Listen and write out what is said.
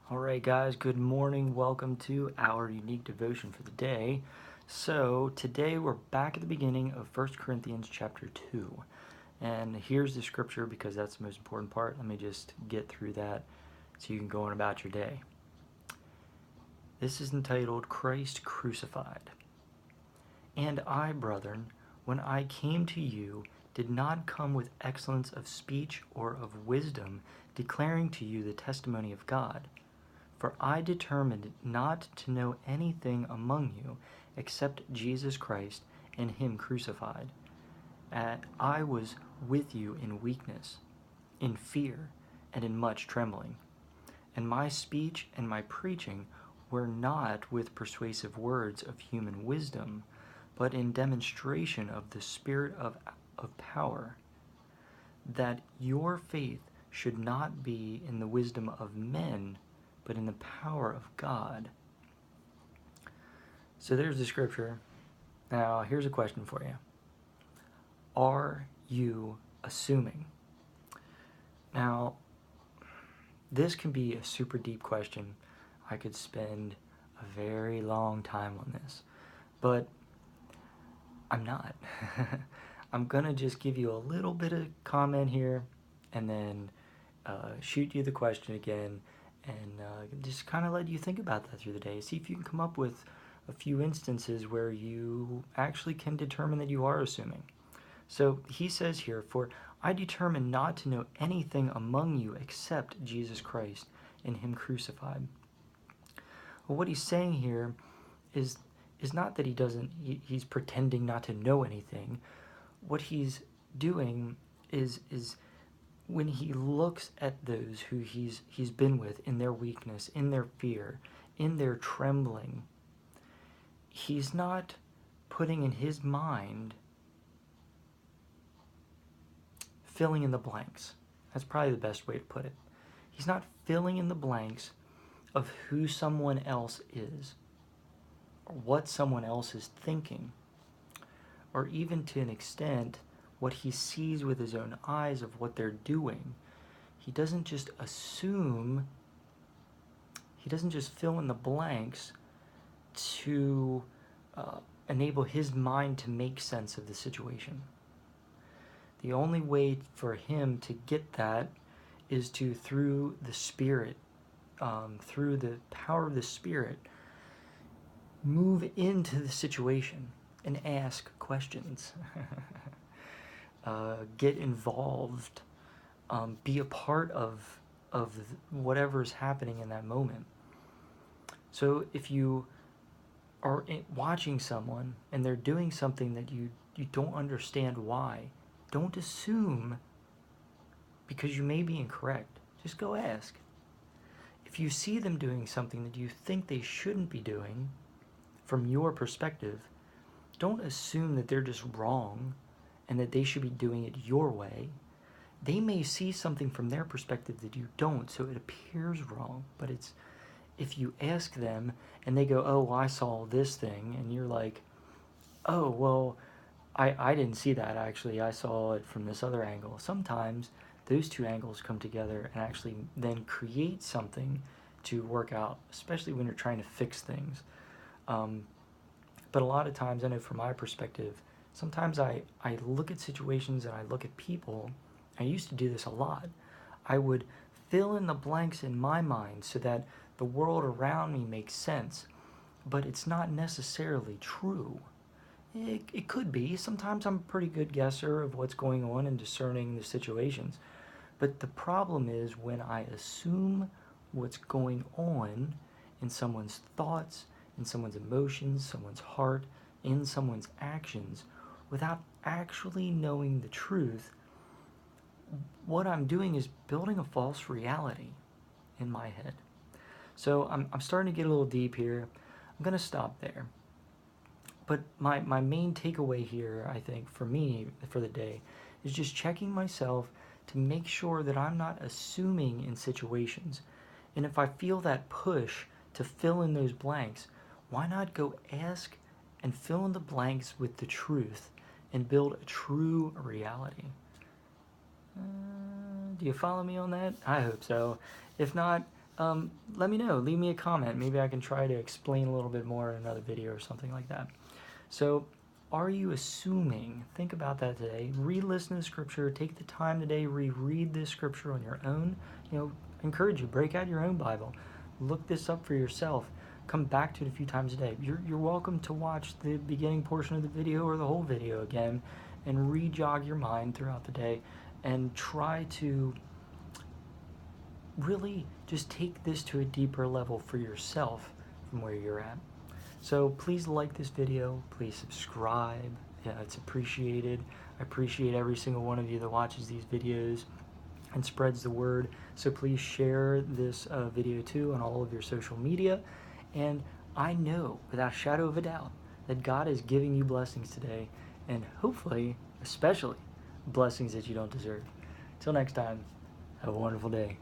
All right, guys, good morning. Welcome to our unique devotion for the day. So, today we're back at the beginning of 1 Corinthians chapter 2. And here's the scripture because that's the most important part. Let me just get through that so you can go on about your day. This is entitled Christ Crucified. And I, brethren, when I came to you, did not come with excellence of speech or of wisdom, declaring to you the testimony of God. For I determined not to know anything among you except Jesus Christ and Him crucified. And I was with you in weakness, in fear, and in much trembling. And my speech and my preaching were not with persuasive words of human wisdom, but in demonstration of the Spirit of power, that your faith should not be in the wisdom of men, but in the power of God. So there's the scripture. Now, here's a question for you. Are you assuming? Now, this can be a super deep question. I could spend a very long time on this, but I'm not. I'm gonna just give you a little bit of comment here and then shoot you the question again and just kind of let you think about that through the day. See if you can come up with a few instances where you actually can determine that you are assuming. So he says here, for I determined not to know anything among you except Jesus Christ and Him crucified. Well, what he's saying here is not that he's pretending not to know anything. What he's doing is when he looks at those who he's been with in their weakness, in their fear, in their trembling, he's not putting in his mind filling in the blanks. That's probably the best way to put it. He's not filling in the blanks of who someone else is, or what someone else is thinking, or even to an extent what he sees with his own eyes of what they're doing. He doesn't just assume, he doesn't just fill in the blanks to enable his mind to make sense of the situation. The only way for him to get that is to, through the Spirit, through the power of the Spirit, move into the situation and ask questions. Get involved, be a part of whatever's happening in that moment. So if you are watching someone and they're doing something that you don't understand why, don't assume because you may be incorrect. Just go ask. If you see them doing something that you think they shouldn't be doing from your perspective, don't assume that they're just wrong and that they should be doing it your way. They may see something from their perspective that you don't, so it appears wrong, but it's if you ask them and they go, oh, well, I saw this thing, and you're like, oh, well, I didn't see that actually, I saw it from this other angle. Sometimes those two angles come together and actually then create something to work out, especially when you're trying to fix things. But a lot of times, I know from my perspective, sometimes I look at situations and I look at people. I used to do this a lot. I would fill in the blanks in my mind so that the world around me makes sense, but it's not necessarily true. It could be. Sometimes I'm a pretty good guesser of what's going on and discerning the situations. But the problem is when I assume what's going on in someone's thoughts, in someone's emotions, someone's heart, in someone's actions, without actually knowing the truth, what I'm doing is building a false reality in my head. So I'm starting to get a little deep here. I'm going to stop there. But my main takeaway here, I think, for me, for the day, is just checking myself to make sure that I'm not assuming in situations. And if I feel that push to fill in those blanks, why not go ask and fill in the blanks with the truth and build a true reality? Do you follow me on that? I hope so. If not, let me know. Leave me a comment. Maybe I can try to explain a little bit more in another video or something like that. So, are you assuming? Think about that today. Re-listen to the scripture. Take the time today. Reread this scripture on your own. I encourage you. Break out your own Bible. Look this up for yourself. Come back to it a few times a day. You're welcome to watch the beginning portion of the video or the whole video again and re-jog your mind throughout the day and try to really just take this to a deeper level for yourself from where you're at. So please like this video, please subscribe, yeah, it's appreciated. I appreciate every single one of you that watches these videos and spreads the word. So please share this video too on all of your social media. And I know without a shadow of a doubt that God is giving you blessings today, and hopefully, especially, blessings that you don't deserve. Till next time, have a wonderful day.